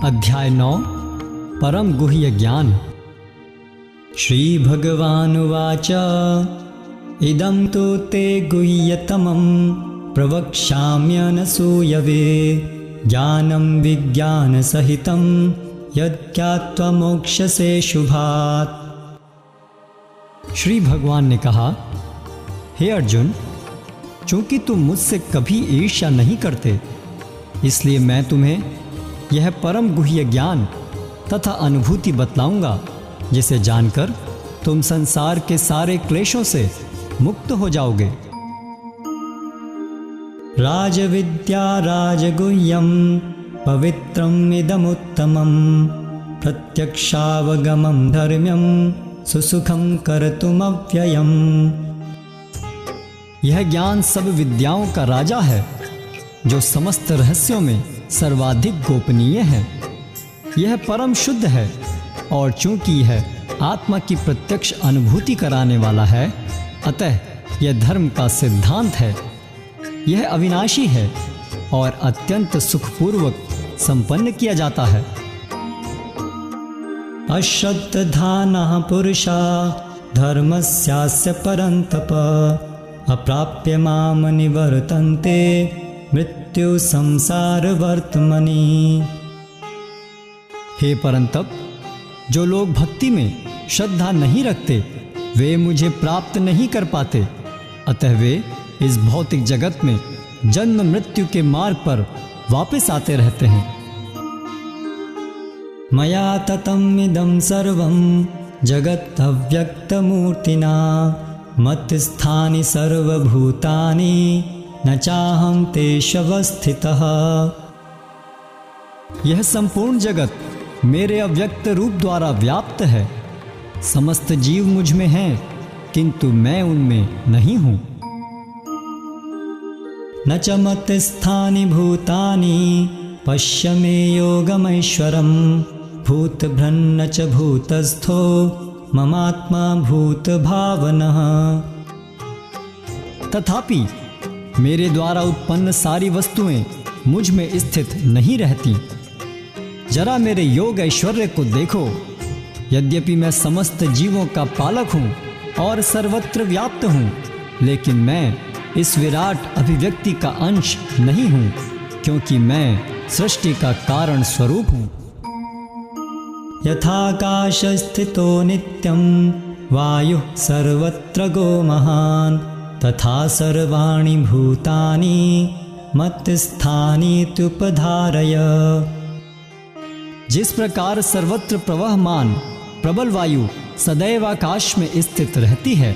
अध्याय 9 परम गुह्य ज्ञान। श्री भगवानुवाच इदं तु ते गुह्यतमं प्रवक्ष्याम्यनसूयवे ज्ञानं विज्ञानसहितं यज्ञात्वा मोक्षसे शुभात्। श्री भगवान ने कहा, हे अर्जुन, चूंकि तुम मुझसे कभी ईर्ष्या नहीं करते, इसलिए मैं तुम्हें यह परम गुह्य ज्ञान तथा अनुभूति बतलाऊंगा, जिसे जानकर तुम संसार के सारे क्लेशों से मुक्त हो जाओगे। राजविद्या राजगुह्यं पवित्रम् इदमुत्तमं प्रत्यक्षावगमं धर्म्यं सुसुखं कर्तुमव्ययम्। यह ज्ञान सब विद्याओं का राजा है, जो समस्त रहस्यों में सर्वाधिक गोपनीय है। यह परम शुद्ध है, और चूंकि यह आत्मा की प्रत्यक्ष अनुभूति कराने वाला है, अतः यह धर्म का सिद्धांत है। यह अविनाशी है और अत्यंत सुखपूर्वक संपन्न किया जाता है। अश्रद्धानः पुरुषा धर्मस्यास्य परन्तप अप्राप्य माम निवर्तन्ते मृत्यु संसार वर्तमनि। हे परंतप, जो लोग भक्ति में श्रद्धा नहीं रखते, वे मुझे प्राप्त नहीं कर पाते, अतः वे इस भौतिक जगत में जन्म मृत्यु के मार्ग पर वापस आते रहते हैं। मया ततम् इदं सर्वं जगत् अव्यक्तमूर्तिना मत्स्थानि सर्वभूतानि न चाहं तेष्वस्थितः। यह संपूर्ण जगत मेरे अव्यक्त रूप द्वारा व्याप्त है। समस्त जीव मुझ में हैं, किंतु मैं उनमें नहीं हूं। न च मत्स्थानि भूतानि पश्य मे योगमैश्वरम् भूतभृन्न च भूतस्थो ममात्मा भूतभावनः। तथापि मेरे द्वारा उत्पन्न सारी वस्तुएं मुझ में स्थित नहीं रहती। जरा मेरे योग ऐश्वर्य को देखो। यद्यपि मैं समस्त जीवों का पालक हूँ और सर्वत्र व्याप्त हूँ, लेकिन मैं इस विराट अभिव्यक्ति का अंश नहीं हूँ, क्योंकि मैं सृष्टि का कारण स्वरूप हूँ। यथाकाश स्थितो नित्यं वायुः सर्वत्र गो महान् तथा सर्वाणि भूतानि मत्स्थानीत्युपधारय। जिस प्रकार सर्वत्र प्रवहमान प्रबल वायु सदैव आकाश में स्थित रहती है,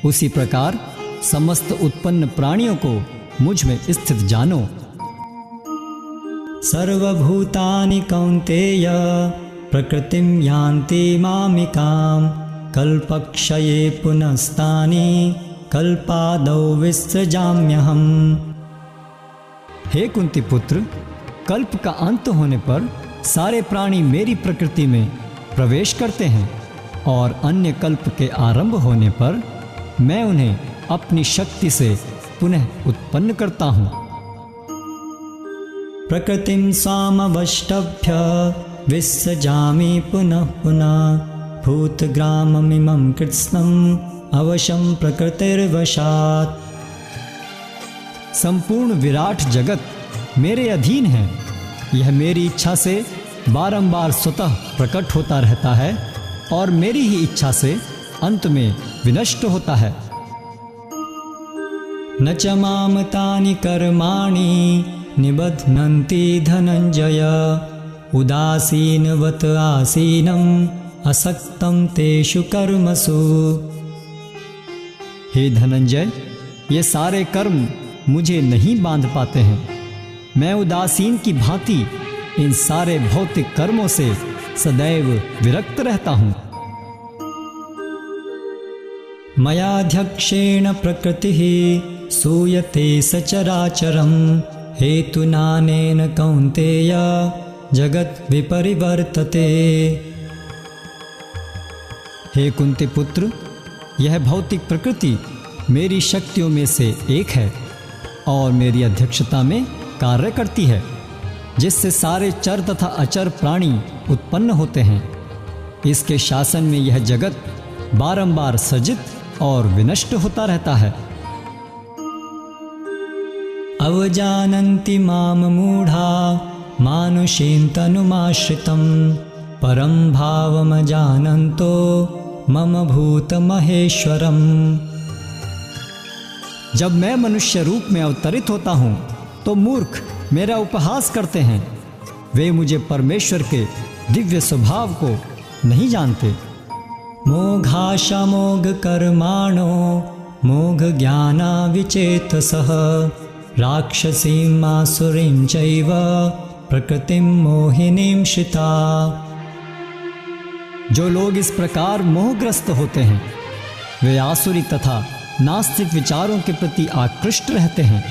उसी प्रकार समस्त उत्पन्न प्राणियों को मुझ में स्थित जानो। सर्वभूतानि कौन्तेय प्रकृतिं यान्ति मामिकां कल्पक्षये पुनस्तानि कल्पादौ विसृजाम्यहम्। हे कुंती पुत्र, कल्प का अंत होने पर सारे प्राणी मेरी प्रकृति में प्रवेश करते हैं, और अन्य कल्प के आरंभ होने पर मैं उन्हें अपनी शक्ति से पुनः उत्पन्न करता हूँ। प्रकृतिं स्वामवष्टभ्य विसृजामि पुनः पुनः भूतग्राममिमं कृत्स्नम् अवशं प्रकृतिर्वशात्। संपूर्ण विराट जगत मेरे अधीन है। यह मेरी इच्छा से बारंबार स्वतः प्रकट होता रहता है और मेरी ही इच्छा से अंत में विनष्ट होता है। न च माम तानि कर्माणि निबध्नन्ति धनंजय उदासीनवत् आसीनम् असक्तं तेषु कर्मसु। हे धनंजय, ये सारे कर्म मुझे नहीं बांध पाते हैं। मैं उदासीन की भांति इन सारे भौतिक कर्मों से सदैव विरक्त रहता हूँ। मयाध्यक्षेण प्रकृतिः सूयते सचराचरं हेतुनानेन कौन्तेय जगत् विपरिवर्तते। हे कुंती पुत्र, यह भौतिक प्रकृति मेरी शक्तियों में से एक है और मेरी अध्यक्षता में कार्य करती है। जिससे सारे चर तथा अचर प्राणी उत्पन्न होते हैं। इसके शासन में यह जगत बारंबार सृजित और विनष्ट होता रहता है। अवजानन्ति माम मूढ़ा मानुषीं तनुमाश्रितं परं भावमजानन्तो मम भूत महेश्वरम। जब मैं मनुष्य रूप में अवतरित होता हूँ तो मूर्ख मेरा उपहास करते हैं। वे मुझे परमेश्वर के दिव्य स्वभाव को नहीं जानते। मोघाशमोघ कर्माणो मोघ ज्ञाना विचेतसः राक्षसीं आसुरीं चैव प्रकृतिं मोहिनीं श्रिता। जो लोग इस प्रकार मोहग्रस्त होते हैं वे आसुरी तथा नास्तिक विचारों के प्रति आकृष्ट रहते हैं।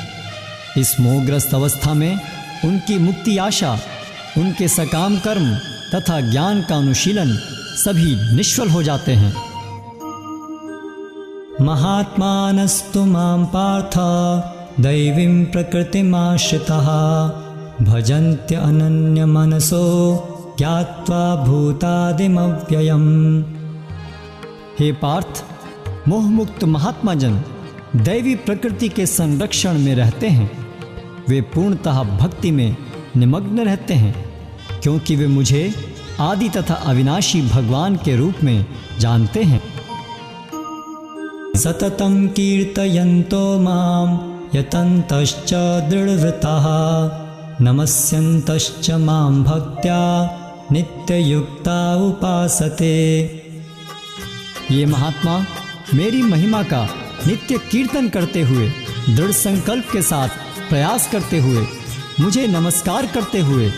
इस मोहग्रस्त अवस्था में उनकी मुक्ति आशा, उनके सकाम कर्म तथा ज्ञान का अनुशीलन सभी निष्फल हो जाते हैं। महात्मानस्तु मां पार्थ दैवीं प्रकृतिमाश्रिताः भजन्त्य अनन्य मनसो ज्ञात्वा भूतादिमव्ययम्। हे पार्थ, मोहमुक्त महात्मा जन दैवी प्रकृति के संरक्षण में रहते हैं। वे पूर्णतः भक्ति में निमग्न रहते हैं, क्योंकि वे मुझे आदि तथा अविनाशी भगवान के रूप में जानते हैं। सततं कीर्तयन्तो मां यतन्तश्च दृढव्रताः नमस्यन्तश्च मां भक्त्या नित्ययुक्ता उपासते। ये महात्मा मेरी महिमा का नित्य कीर्तन करते हुए, दृढ़ संकल्प के साथ प्रयास करते हुए, मुझे नमस्कार करते हुए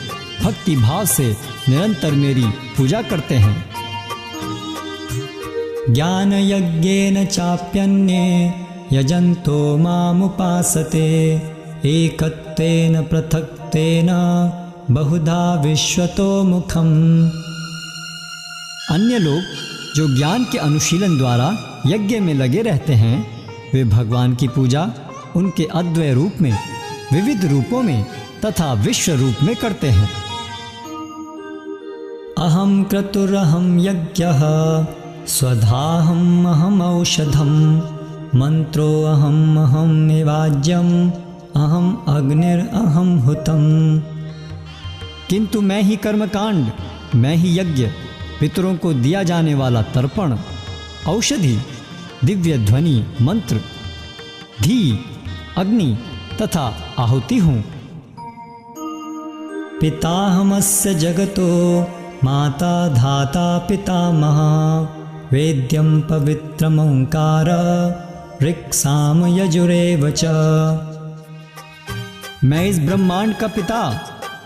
भक्ति भाव से निरंतर मेरी पूजा करते हैं। ज्ञान यज्ञेन चाप्यन्ये यजन्तो मामुपासते एकत्वेन पृथक्त्वेन बहुधा विश्वतो मुखम। अन्य लोग जो ज्ञान के अनुशीलन द्वारा यज्ञ में लगे रहते हैं वे भगवान की पूजा उनके अद्वय रूप में, विविध रूपों में तथा विश्व रूप में करते हैं। अहम क्रतुरहम यज्ञः स्वधाहम अहम औषधम मंत्रो अहम अहम निवाज्यम अहम अग्निरअहम हुतम। किंतु मैं ही कर्मकांड, मैं ही यज्ञ, पितरों को दिया जाने वाला तर्पण, औषधि, दिव्य ध्वनि, मंत्र, घी, अग्नि तथा आहुति हूँ। पिताहमस्य जगतो माता धाता पितामह वेद्यं पवित्रमोंकार ऋक्साम यजुरेव च। मैं इस ब्रह्मांड का पिता,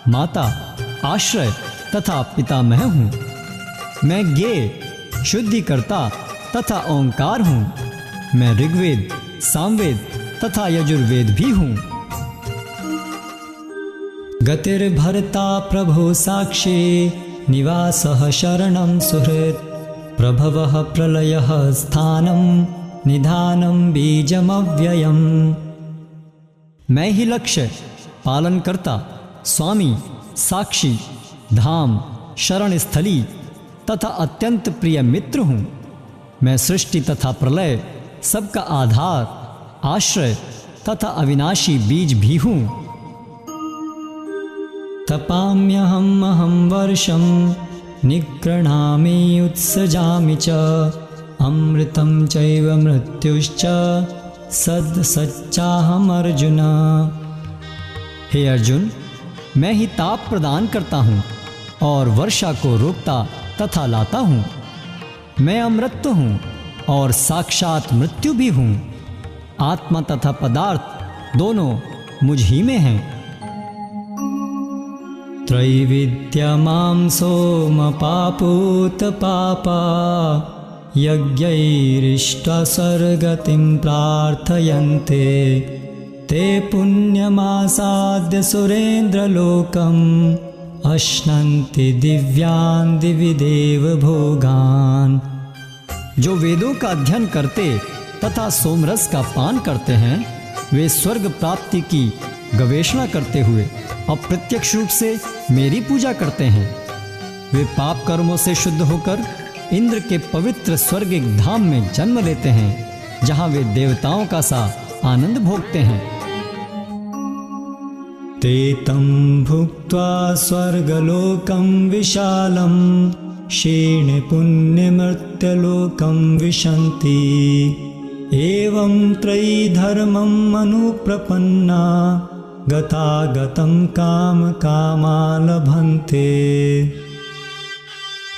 माता, आश्रय तथा पितामह हूँ। मैं ज्ञेय, शुद्धिकर्ता तथा ओंकार हूँ। मैं ऋग्वेद, सामवेद तथा यजुर्वेद भी हूँ। गतिर्भर्ता प्रभो साक्षी निवासः शरणं सुहृत् प्रभवः प्रलयः स्थानं निधानं बीजमव्ययम्। मैं ही लक्ष्य, पालन करता, स्वामी, साक्षी, धाम, शरण स्थली तथा अत्यंत प्रिय मित्र हूँ। मैं सृष्टि तथा प्रलय, सबका आधार, आश्रय तथा अविनाशी बीज भी हूँ। तपाम्यहम् अहं वर्षं निगृह्णामि उत्सजामि च अमृतं चैव मृत्युश्च सच्चाहम् अर्जुन। हे अर्जुन, मैं ही ताप प्रदान करता हूँ और वर्षा को रोकता तथा लाता हूँ। मैं अमृत हूँ और साक्षात मृत्यु भी हूँ। आत्मा तथा पदार्थ दोनों मुझ ही में हैं। त्रैविद्यमां सोमपापूत पापा यज्ञैरिष्टा स्वर्गतिं प्रार्थयन्ते ते पुण्यमासाद्य सुरेन्द्रलोकम् अश्नन्ति दिव्यान् दिवि देव भोगान्। जो वेदों का अध्ययन करते तथा सोमरस का पान करते हैं वे स्वर्ग प्राप्ति की गवेषणा करते हुए अप्रत्यक्ष रूप से मेरी पूजा करते हैं। वे पाप कर्मों से शुद्ध होकर इंद्र के पवित्र स्वर्गिक धाम में जन्म लेते हैं, जहां वे देवताओं का सा आनंद भोगते हैं। ते तं भुक्त्वा स्वर्गलोकं विशालं क्षीणे पुण्यमर्त्यलोकं विशन्ति। एवं त्रयीधर्मं अनुप्रपन्ना गतागतं काम कामा लभन्ते।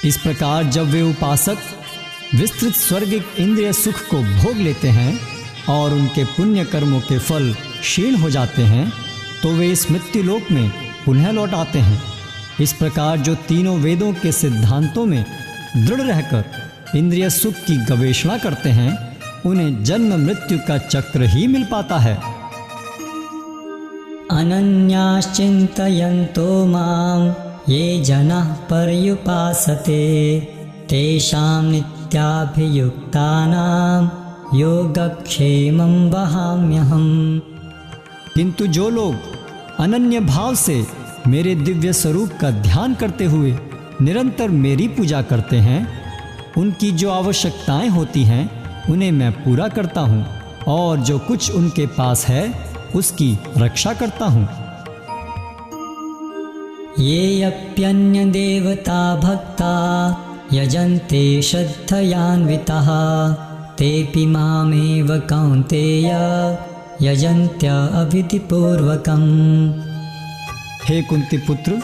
इस प्रकार जब वे उपासक विस्तृत स्वर्गिक इंद्रिय सुख को भोग लेते हैं और उनके पुण्य कर्मों के फल क्षीण हो जाते हैं, तो वे इस मृत्यु लोक में पुनः लौट आते हैं। इस प्रकार जो तीनों वेदों के सिद्धांतों में दृढ़ रहकर इंद्रिय सुख की गवेषणा करते हैं, उन्हें जन्म मृत्यु का चक्र ही मिल पाता है। अनन्याश्चिन्तयन्तो मां ये जनाः पर्युपासते तेषां नित्याभियुक्तानां योगक्षेमं वहाम्यहम्। किंतु जो लोग अनन्य भाव से मेरे दिव्य स्वरूप का ध्यान करते हुए निरंतर मेरी पूजा करते हैं, उनकी जो आवश्यकताएं होती हैं उन्हें मैं पूरा करता हूँ, और जो कुछ उनके पास है उसकी रक्षा करता हूँ। ये अप्यन्य देवता भक्ता यजन्ते श्रद्धयान्विताः तेऽपि मामेव कौन्तेय यजन्त्य अविधिपूर्वकम्। हे कुंती पुत्र,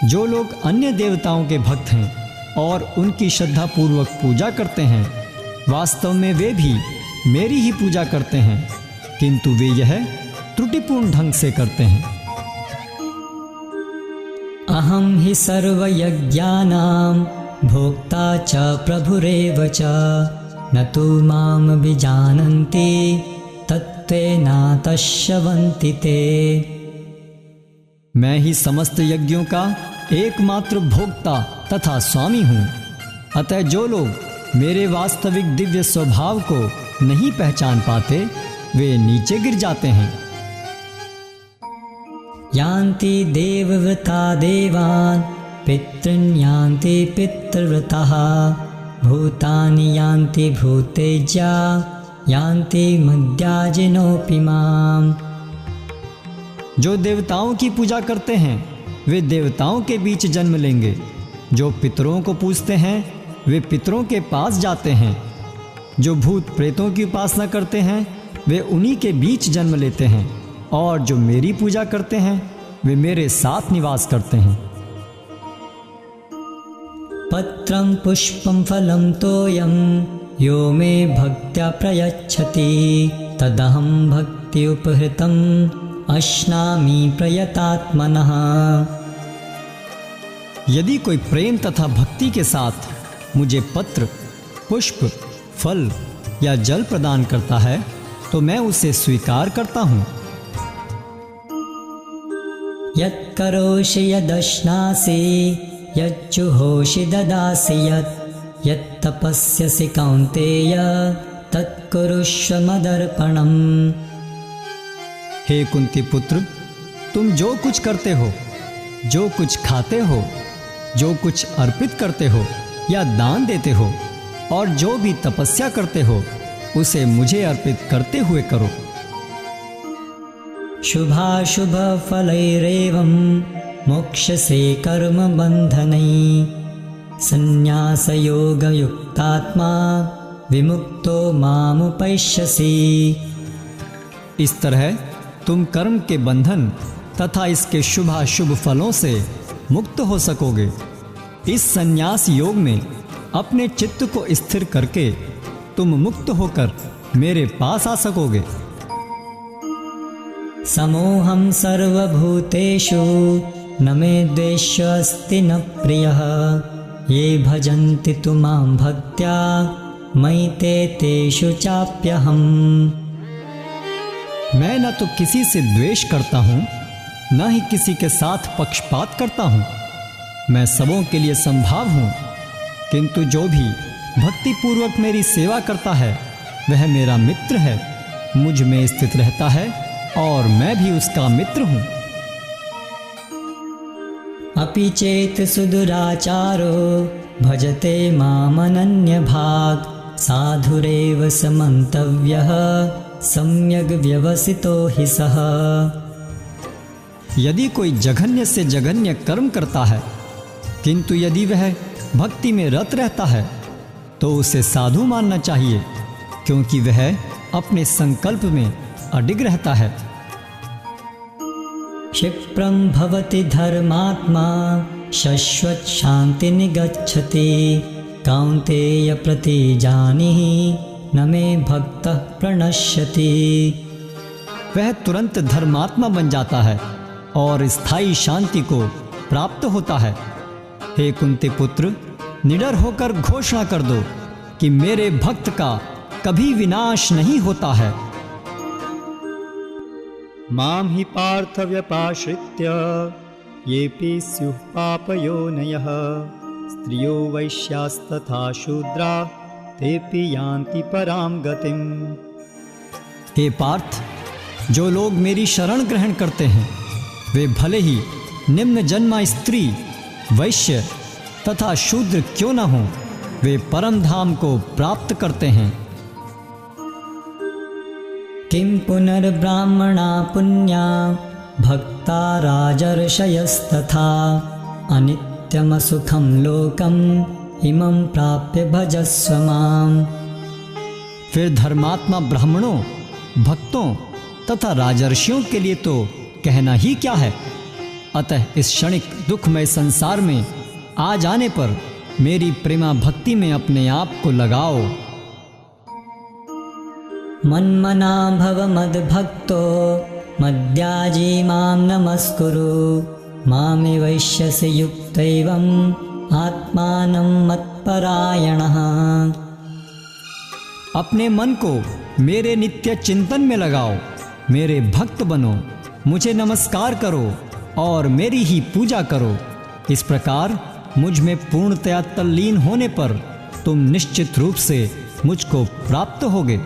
जो लोग अन्य देवताओं के भक्त हैं और उनकी श्रद्धा पूर्वक पूजा करते हैं, वास्तव में वे भी मेरी ही पूजा करते हैं, किंतु वे यह त्रुटिपूर्ण ढंग से करते हैं। अहं हि सर्वयज्ञानां भोक्ता च प्रभुरेव च न तु मां विजानन्ति तत्त्वेनातश्रवन्ति ते। मैं ही समस्त यज्ञों का एकमात्र भोक्ता तथा स्वामी हूँ। अतः जो लोग मेरे वास्तविक दिव्य स्वभाव को नहीं पहचान पाते, वे नीचे गिर जाते हैं। यान्ति देवव्रता देवान् पितॄन् यान्ति पितृव्रताः भूतानि यान्ति भूतेज्या यान्ति मद्याजिनोऽपि माम्। जो देवताओं की पूजा करते हैं वे देवताओं के बीच जन्म लेंगे। जो पितरों को पूजते हैं वे पितरों के पास जाते हैं। जो भूत प्रेतों की उपासना करते हैं वे उन्हीं के बीच जन्म लेते हैं, और जो मेरी पूजा करते हैं वे मेरे साथ निवास करते हैं। पत्रं पुष्पं फलं तोयं यो मे भक्त्या प्रयच्छति तदहं भक्ति उपहृतम् अश्नामि प्रयतात्मनः। यदि कोई प्रेम तथा भक्ति के साथ मुझे पत्र, पुष्प, फल या जल प्रदान करता है तो मैं उसे स्वीकार करता हूँ। यत्करोषि यदश्नासि यच्जुहोषि ददासि यत्तपस्यसि कौन्तेय तत्कुरुष्व मदर्पणम्। हे कुंती पुत्र, तुम जो कुछ करते हो, जो कुछ खाते हो, जो कुछ अर्पित करते हो या दान देते हो, और जो भी तपस्या करते हो, उसे मुझे अर्पित करते हुए करो। शुभाशुभ फलैरेवं मोक्षसे कर्म बंधनैः संन्यास योग युक्तात्मा विमुक्तो मामुपैष्यसि। इस तरह तुम कर्म के बंधन तथा इसके शुभाशुभ फलों से मुक्त हो सकोगे। इस संन्यास योग में अपने चित्त को स्थिर करके तुम मुक्त होकर मेरे पास आ सकोगे। समोहं सर्वभूतेषु न मे द्वेष्योऽस्ति न प्रियः ये भजन्ति तु मां भक्त्या मयि ते तेषु चाप्यहम्। मैं न तो किसी से द्वेष करता हूँ, न ही किसी के साथ पक्षपात करता हूँ। मैं सबों के लिए संभाव हूँ, किंतु जो भी भक्ति पूर्वक मेरी सेवा करता है वह मेरा मित्र है, मुझ में स्थित रहता है और मैं भी उसका मित्र हूँ। अपि चेत् सुदुराचारो भजते मामनन्यभाक् साधुरेव समन्तव्यः सम्यग् व्यवसितो हि सः। यदि कोई जघन्य से जघन्य कर्म करता है, किंतु यदि वह भक्ति में रत रहता है तो उसे साधु मानना चाहिए, क्योंकि वह अपने संकल्प में अडिग रहता है। क्षिप्रं भवति धर्मात्मा शश्वत् शान्ति निगच्छति कौन्तेय प्रतिजानीहि न मे भक्तः प्रणश्यति। वह तुरंत धर्मात्मा बन जाता है और स्थायी शांति को प्राप्त होता है। हे कुंती पुत्र, निडर होकर घोषणा कर दो कि मेरे भक्त का कभी विनाश नहीं होता है। मां हि पार्थ व्यपाश्रित्य येऽपि स्युः पापयोनयः स्त्रियो वैश्यास्तथा शूद्रा तेऽपि यान्ति परां गतिम्। हे पार्थ, जो लोग मेरी शरण ग्रहण करते हैं वे भले ही निम्न जन्मा स्त्री, वैश्य तथा शूद्र क्यों न हो, वे परम धाम को प्राप्त करते हैं। किं पुनर्ब्राह्मणा पुण्या भक्ता राजर्षयस्तथा अनित्यमसुखं लोकम् इमं प्राप्य भजस्व माम्। फिर धर्मात्मा ब्राह्मणों, भक्तों तथा राजर्षियों के लिए तो कहना ही क्या है। अतः इस क्षणिक दुखमय संसार में आ जाने पर मेरी प्रेमा भक्ति में अपने आप को लगाओ। मन्मना भव मद्भक्तो मद्याजी मां नमस्कुरु मामे वैश्यसि युक्तैवम् आत्मानं मत्परायणः। अपने मन को मेरे नित्य चिंतन में लगाओ, मेरे भक्त बनो, मुझे नमस्कार करो और मेरी ही पूजा करो। इस प्रकार मुझ में पूर्णतया तल्लीन होने पर तुम निश्चित रूप से मुझको प्राप्त होगे।